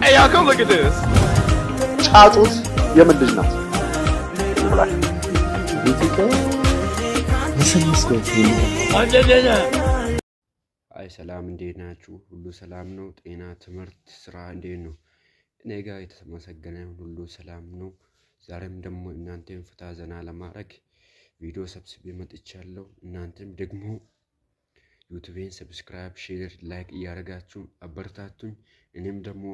Hey, y'all, come look at this. ጫጩት የምን ልጅ ናት? አይ ሰላም እንዴት ናችሁ? ሁሉ ሰላም ነው? ጤና፣ ትምህርት፣ ስራ እንዴት ነው? እኔ ጋር የተመሰገነ ሁሉ ሰላም ነው። ዛሬም ደግሞ እናንተን ፍታ ዘና ለማድረግ ቪዲዮ ሰብስቤ መጥቻለሁ። እናንተም ደግሞ ዩቲዩብን ሰብስክራይብ፣ ሼር፣ ላይክ እያደረጋችሁ አበረታቱኝ። እኔም ደግሞ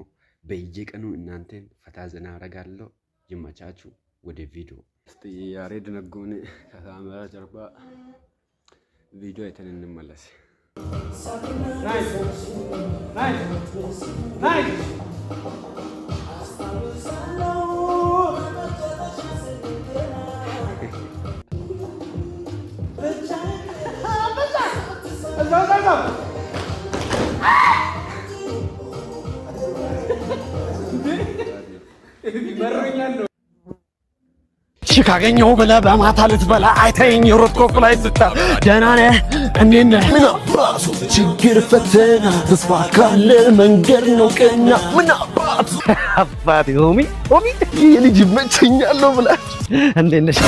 በየቀኑ እናንተን ፈታ ዘና አደርጋለሁ። ይመቻችሁ። ወደ ቪዲዮ እስቲ ያሬድ ነጎኔ ከካሜራ ጀርባ ቪዲዮ አይተን እንመለስ። ካገኘው ብለህ በማታ ልትበላ አይተኸኝ የሮጥኩ ላይ ስታር ደህና ነህ እንዴት ነህ? ምን አባቱ ችግር ፈተና ተስፋ ካለ መንገድ ነው ቀና ምን አባቱ አባቴ ሆሚ የልጅ መቸኛለሁ ብለህ እንዴት ነሽ?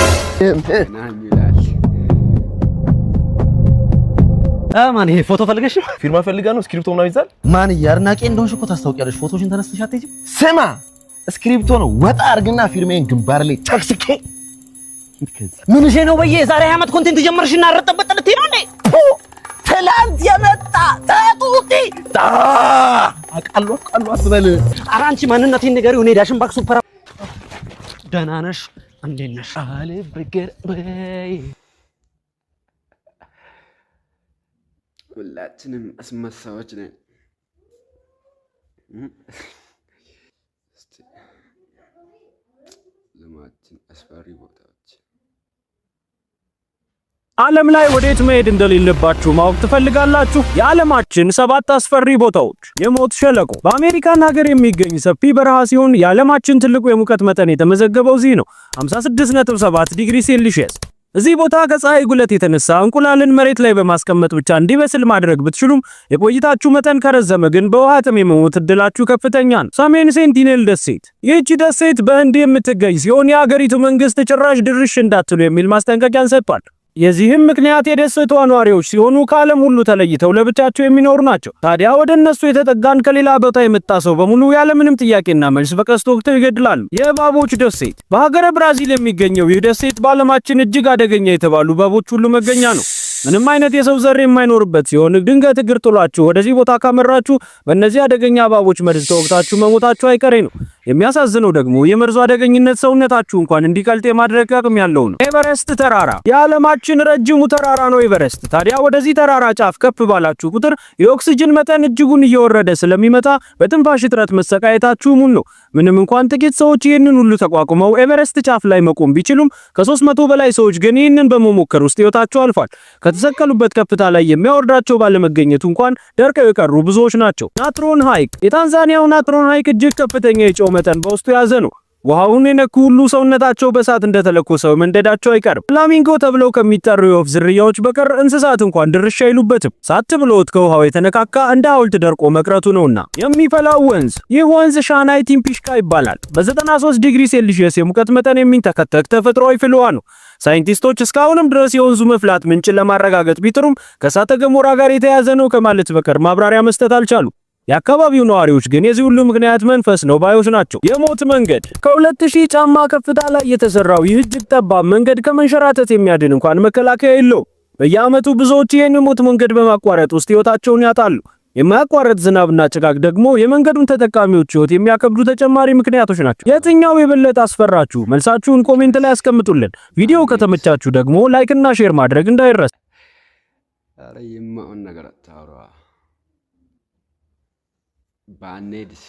ማን ይሄ ፎቶ ፈልገሽ ፊርማ ፈልጋ ነው? ስክሪፕቶ ምናምን ይዛል? ማን ያርናቄ እንደሆንሽ እኮ ታስታውቂያለሽ። ፎቶሽን ተነስተሽ አትሄጂም? ስማ ስክሪፕቶ ነው ወጣ አርግና ፊርሜን ግንባር ላይ ጨክስኬ ምን እሺ ነው በየ ዛሬ ዓመት ኮንቴንት ጀመርሽና አረጠበጥ ልትይ ነው እንዴ? ትላንት የመጣ ታጡቲ አቃሉ አስበል። ኧረ አንቺ ማንነቴን ንገሪው። እኔ ዳሽን ባክ ሱፐር ደህና ነሽ እንዴት ነሽ? አለ ብገር በይ ሁላችንም አስመሳዮች ነን። ለማችን አስፈሪ ቦታዎች ዓለም ላይ ወዴት መሄድ እንደሌለባችሁ ማወቅ ትፈልጋላችሁ? የዓለማችን 7 አስፈሪ ቦታዎች። የሞት ሸለቆ በአሜሪካን ሀገር የሚገኝ ሰፊ በረሃ ሲሆን የዓለማችን ትልቁ የሙቀት መጠን የተመዘገበው እዚህ ነው፣ 56.7 ዲግሪ ሴልሺየስ። እዚህ ቦታ ከፀሐይ ጉለት የተነሳ እንቁላልን መሬት ላይ በማስቀመጥ ብቻ እንዲበስል ማድረግ ብትችሉም የቆይታችሁ መጠን ከረዘመ ግን በውሃ ጥም የመሞት እድላችሁ ከፍተኛ ነው። ሰሜን ሴንቲኔል ደሴት። ይህቺ ደሴት በህንድ የምትገኝ ሲሆን የሀገሪቱ መንግስት ጭራሽ ድርሽ እንዳትሉ የሚል ማስጠንቀቂያን ሰጥቷል። የዚህም ምክንያት የደሴቷ ነዋሪዎች ሲሆኑ ከዓለም ሁሉ ተለይተው ለብቻቸው የሚኖሩ ናቸው። ታዲያ ወደ እነሱ የተጠጋን ከሌላ ቦታ የመጣ ሰው በሙሉ ያለምንም ጥያቄና መልስ በቀስት ወቅተው ይገድላሉ። የእባቦች ደሴት በሀገረ ብራዚል የሚገኘው ይህ ደሴት በዓለማችን እጅግ አደገኛ የተባሉ እባቦች ሁሉ መገኛ ነው። ምንም አይነት የሰው ዘር የማይኖርበት ሲሆን ድንገት እግር ጥሏችሁ ወደዚህ ቦታ ካመራችሁ በእነዚህ አደገኛ እባቦች መርዝ ተወግታችሁ መሞታችሁ አይቀሬ ነው። የሚያሳዝነው ደግሞ የመርዙ አደገኝነት ሰውነታችሁ እንኳን እንዲቀልጥ የማድረግ አቅም ያለው ነው። ኤቨረስት ተራራ የዓለማችን ረጅሙ ተራራ ነው ኤቨረስት። ታዲያ ወደዚህ ተራራ ጫፍ ከፍ ባላችሁ ቁጥር የኦክሲጅን መጠን እጅጉን እየወረደ ስለሚመጣ በትንፋሽ እጥረት መሰቃየታችሁ ሙሉ ነው። ምንም እንኳን ጥቂት ሰዎች ይህንን ሁሉ ተቋቁመው ኤቨረስት ጫፍ ላይ መቆም ቢችሉም ከ300 በላይ ሰዎች ግን ይህንን በመሞከር ውስጥ ህይወታቸው አልፏል። ከተሰቀሉበት ከፍታ ላይ የሚያወርዳቸው ባለመገኘቱ እንኳን ደርቀው የቀሩ ብዙዎች ናቸው። ናትሮን ሐይቅ የታንዛኒያው ናትሮን ሐይቅ እጅግ ከፍተኛ የጨው መጠን በውስጡ የያዘ ነው። ውሃውን የነኩ ሁሉ ሰውነታቸው በእሳት እንደተለኮሰው መንደዳቸው አይቀርም። ፍላሚንጎ ተብለው ከሚጠሩ የወፍ ዝርያዎች በቀር እንስሳት እንኳን ድርሻ አይሉበትም። ሳት ብሎት ከውሃው የተነካካ እንደ ሐውልት ደርቆ መቅረቱ ነውና። የሚፈላው ወንዝ ይህ ወንዝ ሻናይ ቲምፒሽካ ይባላል። በ93 ዲግሪ ሴልሺየስ የሙቀት መጠን የሚንተከተክ ተፈጥሯዊ ፍልውሃ ነው። ሳይንቲስቶች እስካሁንም ድረስ የወንዙ መፍላት ምንጭ ለማረጋገጥ ቢጥሩም ከእሳተ ገሞራ ጋር የተያያዘ ነው ከማለት በቀር ማብራሪያ መስጠት አልቻሉም። የአካባቢው ነዋሪዎች ግን የዚህ ሁሉ ምክንያት መንፈስ ነው ባዮች ናቸው። የሞት መንገድ ከ2000 ጫማ ከፍታ ላይ የተሰራው ይህ እጅግ ጠባብ መንገድ ከመንሸራተት የሚያድን እንኳን መከላከያ የለውም። በየዓመቱ ብዙዎች ይህን የሞት መንገድ በማቋረጥ ውስጥ ህይወታቸውን ያጣሉ። የማያቋርጥ ዝናብና ጭጋግ ደግሞ የመንገዱን ተጠቃሚዎች ህይወት የሚያከብዱ ተጨማሪ ምክንያቶች ናቸው። የትኛው የበለጠ አስፈራችሁ? መልሳችሁን ኮሜንት ላይ አስቀምጡልን። ቪዲዮ ከተመቻችሁ ደግሞ ላይክ እና ሼር ማድረግ እንዳይረሳ። አረ የማውን ነገር አታውራ። ባኔድስ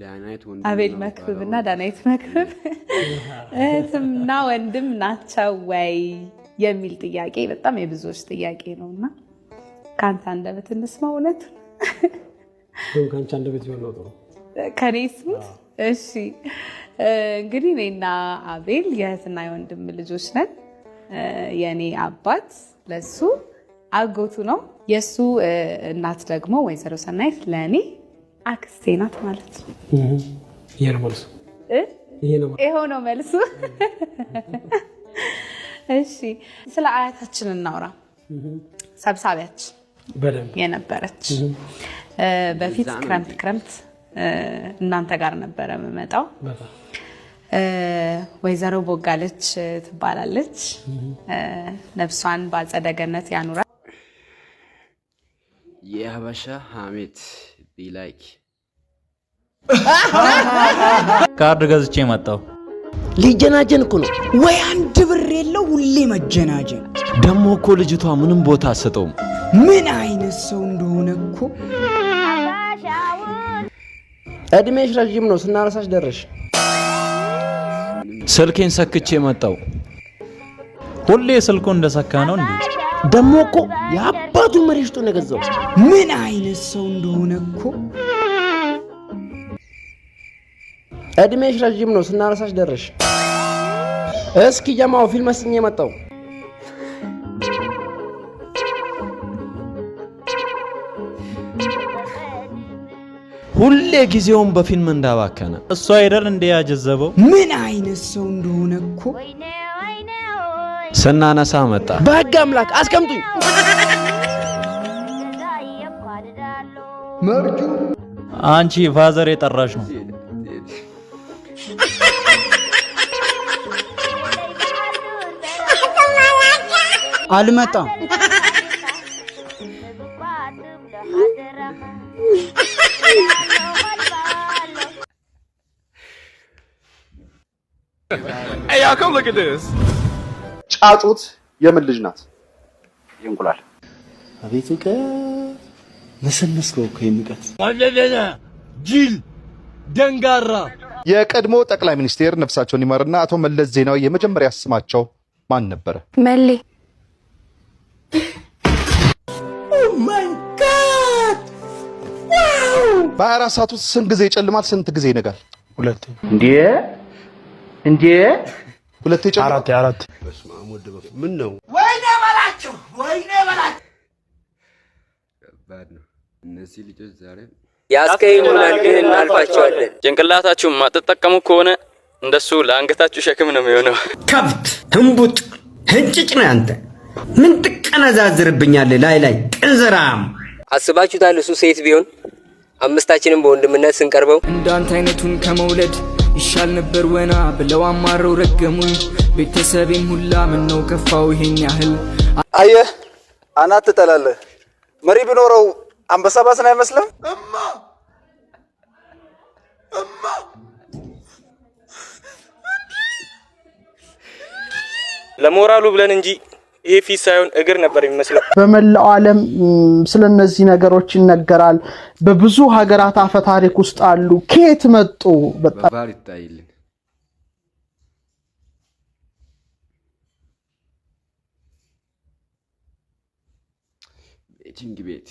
ዳናይት ወንድ አቤል መክብብና ዳናይት መክብብ እህትና ወንድም ናቸው ወይ የሚል ጥያቄ በጣም የብዙዎች ጥያቄ ነውና ካንተ አንደበት እንስማው እውነት ካንተ አንደበት ይሆነው ጥሩ ከኔስ እሺ እንግዲህ እኔና አቤል የእህትና የወንድም ልጆች ነን የኔ አባት ለሱ አጎቱ ነው የሱ እናት ደግሞ ወይዘሮ ሰናይት ለኔ አክስቴ ናት ማለት ነው ይሄ ነው መልሱ እሺ ስለ አያታችን እናውራ ሰብሳቢያችን በደንብ የነበረች በፊት ክረምት እናንተ ጋር ነበረ መመጣው ወይዘሮ ቦጋለች ትባላለች ነፍሷን ባጸደ ገነት ያኑራ የሀበሻ ሐሜት ቢላይክ ካርድ ገዝቼ መጣው ሊጀናጀን እኮ ነው ወይ አንድ ብር የለው ሁሌ መጀናጀን ደሞ እኮ ልጅቷ ምንም ቦታ አሰጠውም ምን አይነት ሰው እንደሆነ እኮ እድሜሽ ረጅም ነው ስናነሳሽ ደረሽ ስልኬን ሰክቼ መጣው ሁሌ ስልኩ እንደሰካ ነው እንዴ ደሞ እኮ ያባቱ መሪሽቶ ነገዘው ምን አይነት ሰው እንደሆነ እኮ እድሜሽ ረጅም ነው ስናነሳሽ ደረሽ እስኪ ጀማው ፊልም መስኜ መጣው ሁሌ ጊዜውን በፊልም እንዳባከነ እሱ አይደል እንደ ያጀዘበው ምን አይነት ሰው እንደሆነ እኮ ስናነሳ መጣ በህግ አምላክ አስቀምጡኝ መርጁ አንቺ ፋዘር የጠራሽ ነው አልመጣም Hey, y'all, come look at this. ጫጩት የምን ልጅ ናት? ይንቁላል አቤቱ ከመሰነስከው ከሚቀት ወለደና ጅል ደንጋራ የቀድሞ ጠቅላይ ሚኒስቴር ነፍሳቸውን ይማርና አቶ መለስ ዜናዊ የመጀመሪያ ስማቸው ማን ነበረ? መሌ ኦ ማይ ጋድ በ24 ሰዓት ውስጥ ስንት ጊዜ ይጨልማል? ስንት ጊዜ ይነጋል? ሁለቴ ሁለቴ ይጨልማል? አራት በስመ አብ ወወልድ ምን ነው ወይኔ በላቸው ከባድ ነው እነዚህ ልጆች ዛሬ ያስከይኑናል ግን እናልፋቸዋለን ጭንቅላታችሁ ማጥተጠቀሙ ከሆነ እንደሱ ለአንገታችሁ ሸክም ነው የሚሆነው ከብት ህንቡጥ ህንጭጭ ነው አንተ ምን ትቀነዛዝርብኛለህ ላይ ቅንዝራም አስባችሁታል እሱ ሴት ቢሆን አምስታችንም በወንድምነት ስንቀርበው እንዳንተ አይነቱን ከመውለድ ይሻል ነበር ወና ብለው አማረው ረገሙኝ ቤተሰቤም ሁላ ምን ነው ከፋው ይሄን ያህል አየህ አናት ትጠላለህ መሪ ቢኖረው አንበሳ ባስና አይመስልም እማ ለሞራሉ ብለን እንጂ ይሄ ፊት ሳይሆን እግር ነበር የሚመስለው በመላው ዓለም ስለነዚህ ነገሮች ይነገራል በብዙ ሀገራት አፈ ታሪክ ውስጥ አሉ ከየት መጡ በባህር ይታይልን ቤቲንግ ቤት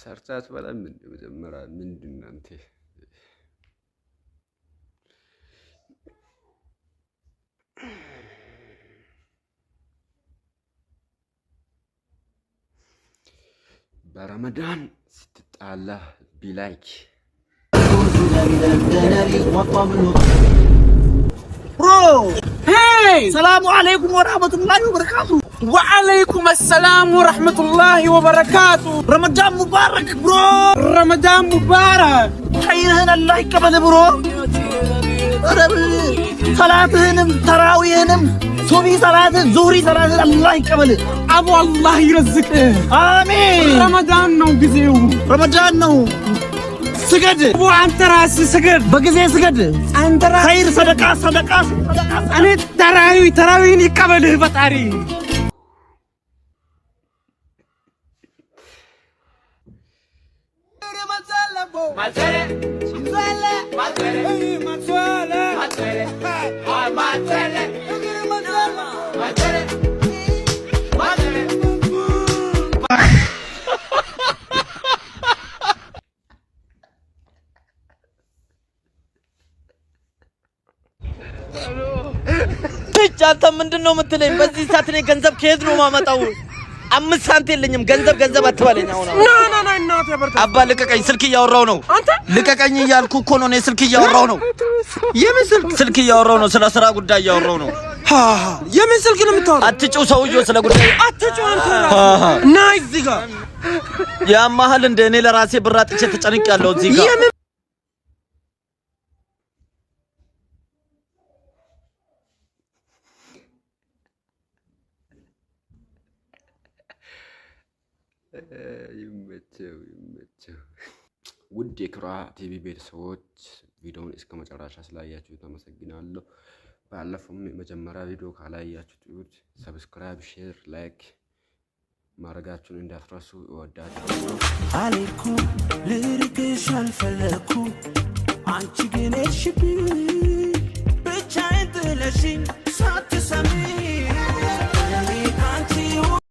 ሰርታት በላ ምን መጀመሪያ ምንድን አንተ በረመዳን ስትጣላ ቢላይክ ብሮ ሄይ ሰላም አለይኩም ወራህመቱላሂ ወበረካቱ وعليكم السلام ورحمة الله وبركاته. رمضان مبارك برو. رمضان مبارك. خيرهن الله يقبل برو. صلاتهنم تراويهنم صبي صلاة زوري صلاة الله يقبل. أبو الله يرزقه. آمين. رمضان نو جزيو. رمضان نو. سجد. أبو أنت راس سجد. بجزي سجد. أنت راس. خير صدقة صدقة. أنا تراوي يقبل بطاري. አንተ ምንድነው የምትለኝ? በዚህ ሰዓት እኔ ገንዘብ ከየት ነው ማመጣው? 5 ሳንቲም የለኝም። ገንዘብ አትበለኝ። አሁን ና እናቴ በርታ። አባ ልቀቀኝ፣ ስልክ እያወራው ነው። ልቀቀኝ እያልኩ እኮ ነው። እኔ ስልክ እያወራው ነው። የምን ስልክ እያወራው ነው? ስለ ስራ ጉዳይ እያወራው ነው። የምን ስልክ ነው የምታወራው? አትጩህ ሰውዬው፣ ስለ ጉዳይ አትጩህ አንተ። ና እዚህ ጋር ያማህል እንደ እኔ ለራሴ ብር አጥቼ ተጨንቄያለሁ እዚህ ጋር። ይመቸው። ውድ የኩራ ቲቪ ቤተሰቦች ቪዲዮውን እስከ መጨረሻ ስላያችሁ ተመሰግናለሁ። ባለፈው መጀመሪያ ቪዲዮ ካላያችሁት ሰብስክራይብ፣ ሼር፣ ላይክ ማድረጋችሁን እንዳትረሱ። እወዳችኋለሁ። አለኩም ልርቅሽ አልፈለኩም አንቺ ግን እሺ ብቻዬን ጥለሽኝ ሳትሰሚ